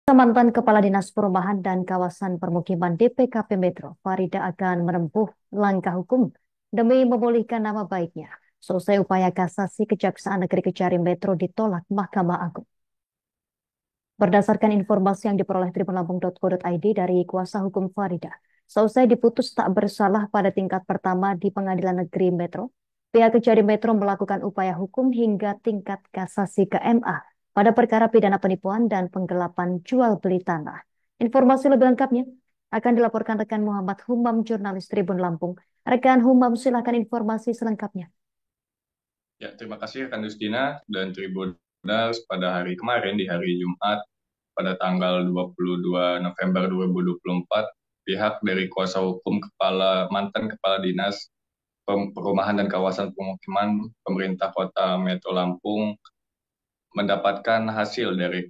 Mantan Kepala Dinas Perumahan dan Kawasan Permukiman DPKP Metro, Farida akan menempuh langkah hukum demi memulihkan nama baiknya. Selesai upaya kasasi Kejaksaan Negeri Kejari Metro ditolak Mahkamah Agung. Berdasarkan informasi yang diperoleh tribunlampung.co.id dari kuasa hukum Farida, selesai diputus tak bersalah pada tingkat pertama di Pengadilan Negeri Metro, pihak Kejari Metro melakukan upaya hukum hingga tingkat kasasi ke MA pada perkara pidana penipuan dan penggelapan jual beli tanah. Informasi lebih lengkapnya akan dilaporkan rekan Muhammad Humam, jurnalis Tribun Lampung. Rekan Humam, silakan informasi selengkapnya. Ya, terima kasih rekan Justina dan Tribuners. Pada hari kemarin, di hari Jumat, pada tanggal 22 November 2024, pihak dari kuasa hukum mantan Kepala Dinas Perumahan dan Kawasan Pemukiman Pemerintah Kota Metro Lampung mendapatkan hasil dari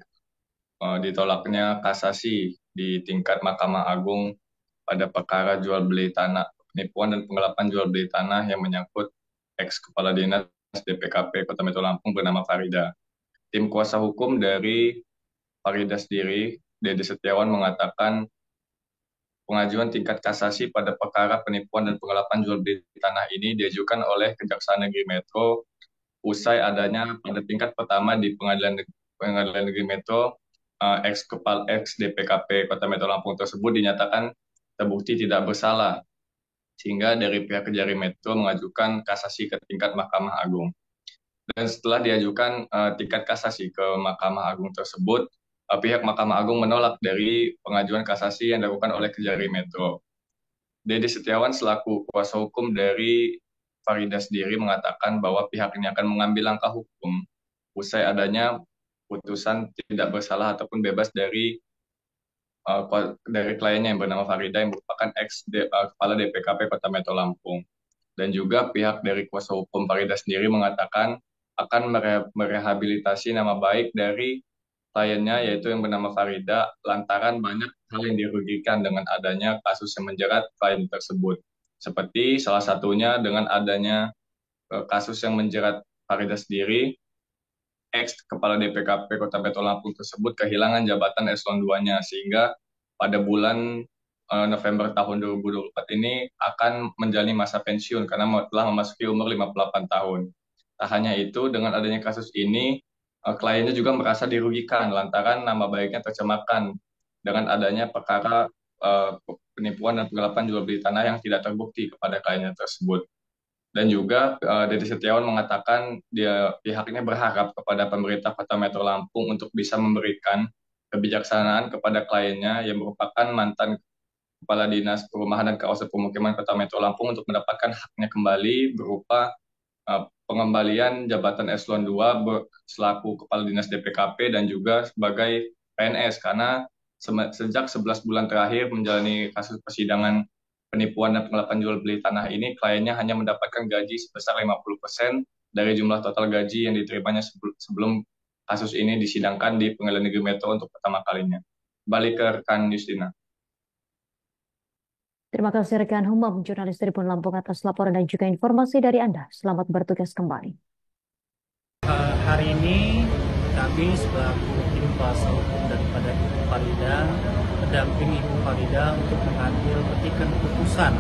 ditolaknya kasasi di tingkat Mahkamah Agung pada perkara jual beli tanah, penipuan dan penggelapan jual beli tanah yang menyangkut ex Kepala Dinas DPKP Kota Metro Lampung bernama Farida. Tim kuasa hukum dari Farida sendiri, Dede Setiawan, mengatakan pengajuan tingkat kasasi pada perkara penipuan dan penggelapan jual beli tanah ini diajukan oleh Kejaksaan Negeri Metro usai adanya pada tingkat pertama di Pengadilan Negeri Metro ex DPKP Kota Metro Lampung tersebut dinyatakan terbukti tidak bersalah, sehingga dari pihak Kejari Metro mengajukan kasasi ke tingkat Mahkamah Agung. Dan setelah diajukan tingkat kasasi ke Mahkamah Agung tersebut, pihak Mahkamah Agung menolak dari pengajuan kasasi yang dilakukan oleh Kejari Metro. Dede Setiawan selaku kuasa hukum dari Farida sendiri mengatakan bahwa pihaknya akan mengambil langkah hukum usai adanya putusan tidak bersalah ataupun bebas dari kliennya yang bernama Farida yang merupakan kepala DPKP Kota Metro Lampung. Dan juga pihak dari kuasa hukum Farida sendiri mengatakan akan merehabilitasi nama baik dari kliennya, yaitu yang bernama Farida, lantaran banyak hal yang dirugikan dengan adanya kasus yang menjerat klien tersebut. Seperti salah satunya dengan adanya kasus yang menjerat Farida sendiri, ex Kepala DPKP Kota Metro Lampung tersebut kehilangan jabatan eselon 2-nya, sehingga pada bulan November tahun 2024 ini akan menjalani masa pensiun karena telah memasuki umur 58 tahun. Tak hanya itu, dengan adanya kasus ini, kliennya juga merasa dirugikan lantaran nama baiknya tercemarkan dengan adanya perkara penipuan dan penggelapan jual beli tanah yang tidak terbukti kepada kliennya tersebut. Dan juga Dede Setiawan mengatakan pihaknya berharap kepada pemerintah Kota Metro Lampung untuk bisa memberikan kebijaksanaan kepada kliennya yang merupakan mantan Kepala Dinas Perumahan dan Kawasan Pemukiman Kota Metro Lampung untuk mendapatkan haknya kembali berupa pengembalian jabatan eselon 2 selaku Kepala Dinas DPKP dan juga sebagai PNS, karena sejak 11 bulan terakhir menjalani kasus persidangan penipuan dan penggelapan jual beli tanah ini, kliennya hanya mendapatkan gaji sebesar 50% dari jumlah total gaji yang diterimanya sebelum kasus ini disidangkan di Pengadilan Negeri Metro untuk pertama kalinya. Balik ke rekan Justina. Terima kasih rekan Humam, jurnalis Tribun Lampung atas laporan dan juga informasi dari Anda. Selamat bertugas kembali. Hari ini kami selaku tim kuasa hukum daripada Ibu Farida mendampingi Ibu Farida untuk mengambil petikan putusan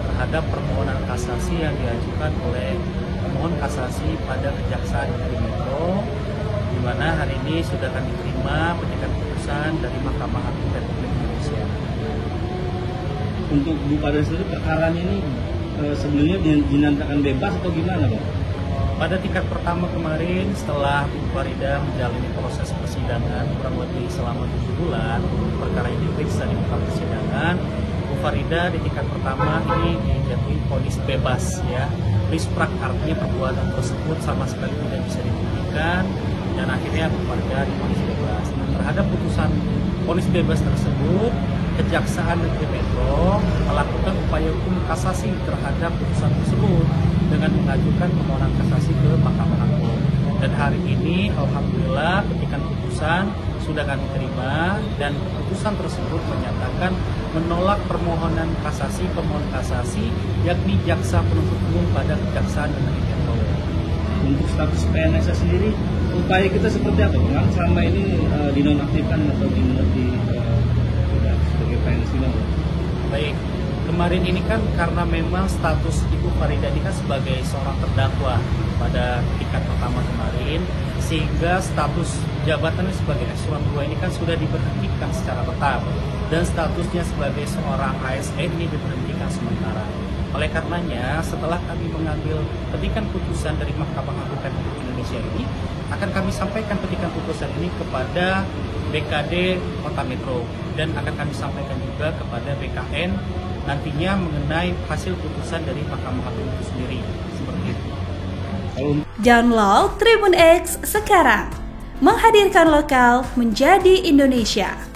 terhadap permohonan kasasi yang diajukan oleh pemohon kasasi pada Kejaksaan Negeri Metro, di mana hari ini sudah kami terima petikan putusan dari Mahkamah Agung Republik Indonesia. Untuk Bu Farida sendiri perkara ini sebelumnya dinyatakan bebas atau gimana, Pak? Pada tingkat pertama kemarin, setelah Bu Farida menjalani proses persidangan kurang lebih selama 7 bulan, perkara ini diperiksa di muka persidangan, Bu Farida di tingkat pertama ini dijatuhi vonis bebas, ya. Risprak, artinya perbuatan tersebut sama sekali tidak bisa dibuktikan, dan akhirnya Bu Farida divonis bebas. Nah, terhadap putusan vonis bebas tersebut, Kejaksaan Negeri Metro melakukan upaya hukum kasasi terhadap putusan tersebut dengan mengajukan permohonan kasasi ke Mahkamah Agung. Dan hari ini, alhamdulillah, petikan putusan sudah kami terima, dan putusan tersebut menyatakan menolak permohonan kasasi pemohon kasasi, yakni jaksa penuntut umum pada Kejaksaan Negeri Metro. Untuk status PNS sendiri upaya kita seperti apa? Bang? Selama ini dinonaktifkan atau sebagai PNS gimana? Baik, kemarin ini kan karena memang status Ibu Farida ini kan sebagai seorang terdakwa pada tingkat pertama kemarin, sehingga status jabatannya sebagai eselon 2 ini kan sudah diberhentikan secara tetap, dan statusnya sebagai seorang ASN ini diberhentikan sementara. Oleh karenanya, setelah kami mengambil petikan putusan dari Mahkamah Agung Republik Indonesia ini, akan kami sampaikan petikan putusan ini kepada BKD Kota Metro, dan akan kami sampaikan juga kepada BKN nantinya mengenai hasil putusan dari Mahkamah Agung itu sendiri. Seperti itu. Download Tribun X sekarang, menghadirkan lokal menjadi Indonesia.